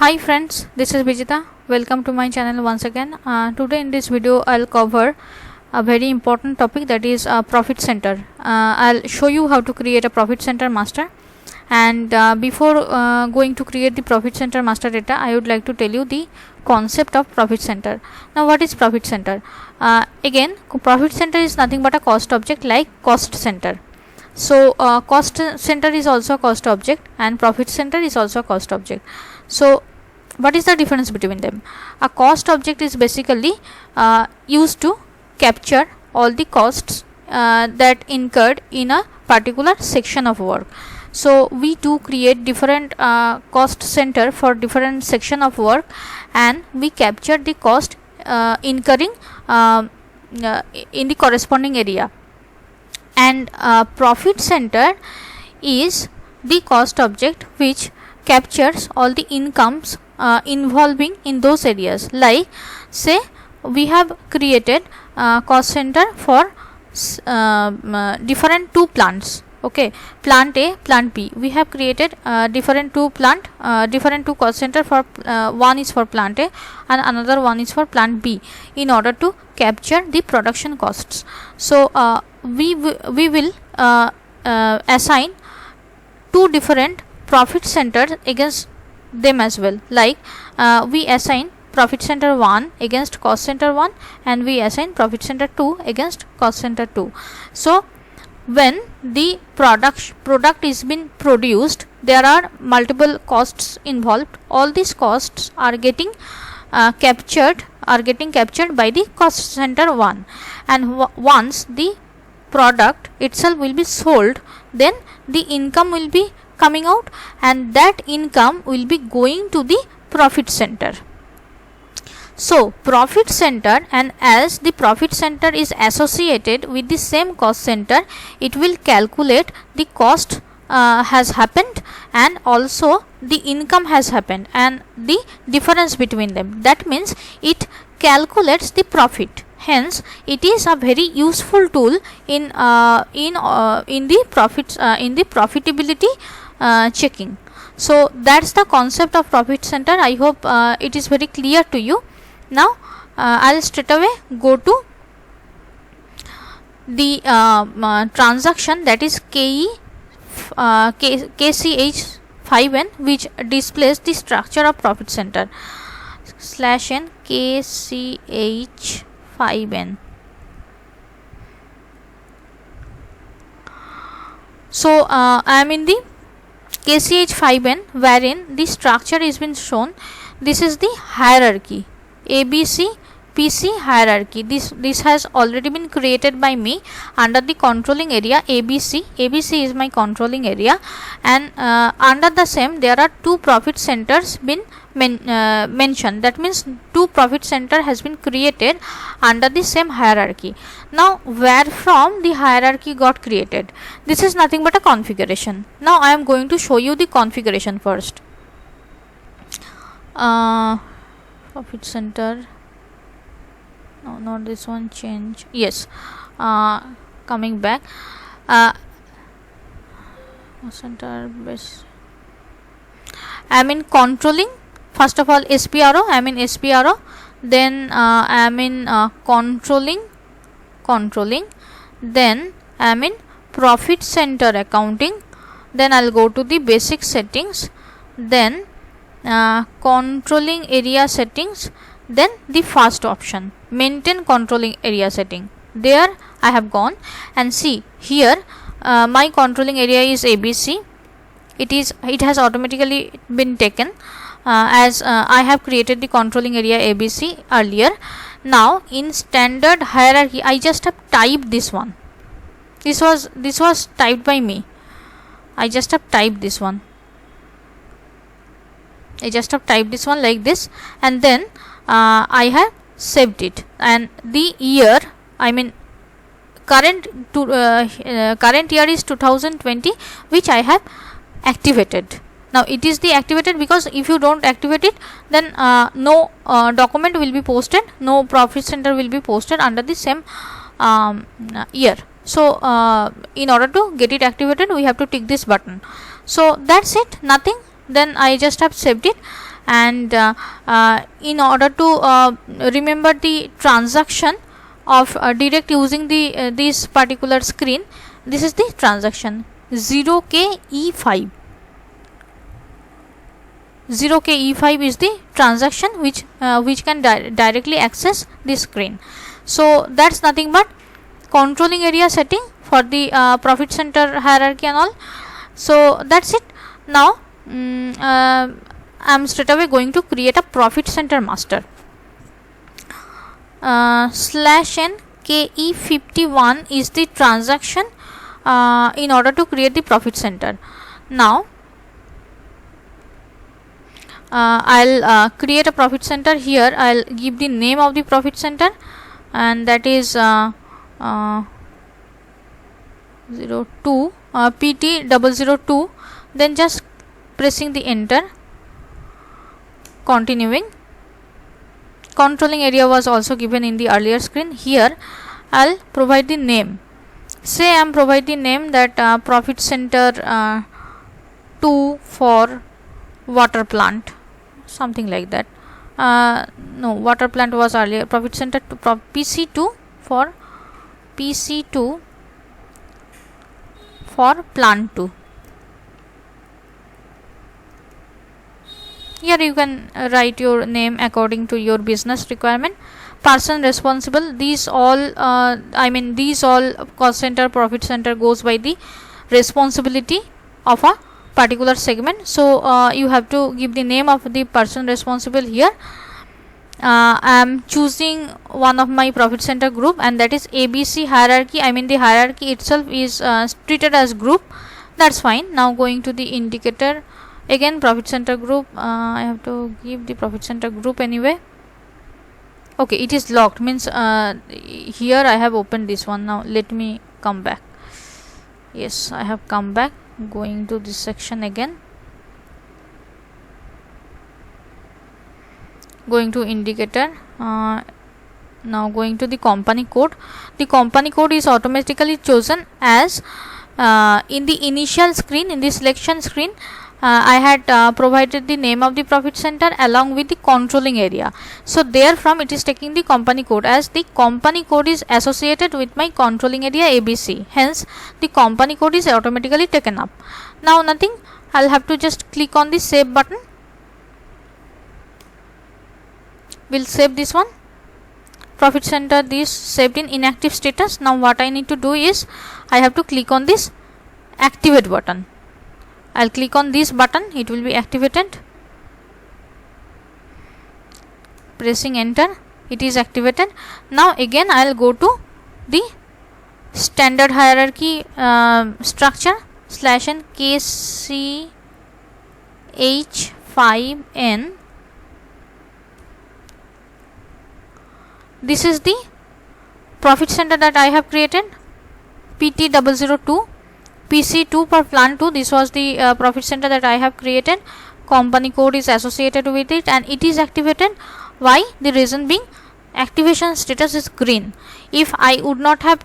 Hi friends, this is Vijita. Welcome to my channel once again. Today in this video I'll cover a very important topic, that is profit center. I'll show you how to create a profit center master, and before going to create the profit center master data, I would like to tell you the concept of profit center. Now what is profit center? Again, profit center is nothing but a cost object like cost center. So cost center is also a cost object and profit center is also a cost object. So what is the difference between them? A cost object is basically used to capture all the costs that incurred in a particular section of work. So we do create different cost center for different section of work, and we capture the cost incurring in the corresponding area. And profit center is the cost object which captures all the incomes involving in those areas. Like say we have created cost center for different two plants. Okay, plant A, plant B. We have created different two cost center for one is for plant A and another one is for plant B, in order to capture the production costs. So we will assign two different profit centers against them as well. Like we assign profit center 1 against cost center 1, and we assign profit center 2 against cost center 2. So when the product is being produced, there are multiple costs involved. All these costs are getting captured by the cost center 1, and once the product itself will be sold, then the income will be coming out, and that income will be going to the profit center. So profit center, and as the profit center is associated with the same cost center, it will calculate the cost has happened and also the income has happened and the difference between them. That means it calculates the profit. Hence it is a very useful tool in the profitability checking. So that's the concept of profit center. I hope it is very clear to you. Now I'll straight away go to the transaction, that is KCH5N, which displays the structure of profit center. /n KCH5N. So I am in the KCH5N, wherein the structure is been shown. This is the hierarchy, ABC PC hierarchy. This has already been created by me under the controlling area ABC. ABC is my controlling area, and under the same there are two profit centers been mentioned. That means two profit center has been created under the same hierarchy. Now where from the hierarchy got created? This is nothing but a configuration. Now I am going to show you the configuration first. Profit center, no, not this one, change, yes, coming back, center base. I am in controlling. First of all, SPRO, I am in SPRO, then I am in controlling, then I am in profit center accounting, then I'll go to the basic settings, then controlling area settings, then the first option, maintain controlling area setting. There I have gone, and see here my controlling area is ABC. It has automatically been taken as I have created the controlling area ABC earlier. Now in standard hierarchy, I just have typed this one. This was typed by me. I just have typed this one. Like this, and then I have saved it, and the year, I mean current year is 2020, which I have activated. Now it is the activated, because if you don't activate it, then no document will be posted, no profit center will be posted under the same year. So in order to get it activated, we have to tick this button. So that's it, nothing. Then I just have saved it, and in order to remember the transaction of direct using the this particular screen, this is the transaction 0KE5. 0KE5 is the transaction which can directly access the screen. So that's nothing but controlling area setting for the profit center hierarchy and all. So that's it. Now I'm straight away going to create a profit center master. /n KE51 is the transaction in order to create the profit center. Now I'll create a profit center. Here I'll give the name of the profit center, and that is 02 PT002. Then just pressing the enter, continuing. Controlling area was also given in the earlier screen. Here I'll provide the name. Say I'm provide the name that profit center 2 for water plant, something like that. No, water plant was earlier. Profit center to PC2 for PC2 for plant 2. Here you can write your name according to your business requirement. Person responsible, these all these all cost center, profit center goes by the responsibility of a particular segment. So you have to give the name of the person responsible. Here I am choosing one of my profit center group, and that is ABC hierarchy. The hierarchy itself is treated as group. That's fine. Now going to the indicator, again profit center group. I have to give the profit center group anyway. Okay, it is locked, means here I have opened this one. Now let me come back. Yes, I have come back. Going to this section again, going to indicator. Now going to the company code. The company code is automatically chosen as in the initial screen, in the selection screen. I had provided the name of the profit center along with the controlling area. So therefrom it is taking the company code, as the company code is associated with my controlling area ABC. Hence the company code is automatically taken up. Now nothing, I'll have to just click on the save button. We'll save this one. Profit center this saved in inactive status. Now what I need to do is I have to click on this activate button. I'll click on this button, it will be activated. Pressing enter, it is activated. Now again I'll go to the standard hierarchy structure /n KCH5N. This is the profit center that I have created, PT002. PC2 for plant 2, this was the profit center that I have created. Company code is associated with it and it is activated. Why? The reason being activation status is green. If I would not have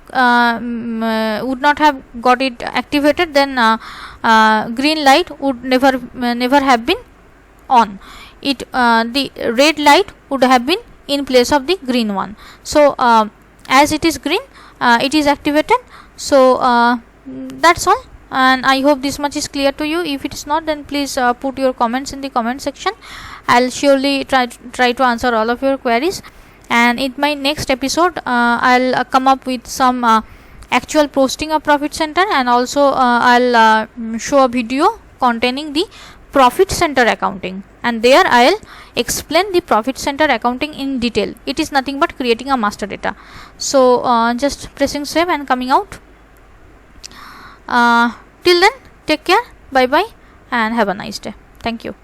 got it activated, then green light would never have been on. The red light would have been in place of the green one. So as it is green, it is activated. So that's all, and I hope this much is clear to you. If it is not, then please put your comments in the comment section. I'll surely try to answer all of your queries, and in my next episode I'll come up with some actual posting of profit center, and also I'll show a video containing the profit center accounting, and there I'll explain the profit center accounting in detail. It is nothing but creating a master data. So just pressing save and coming out. Till then, take care, bye bye, and have a nice day. Thank you.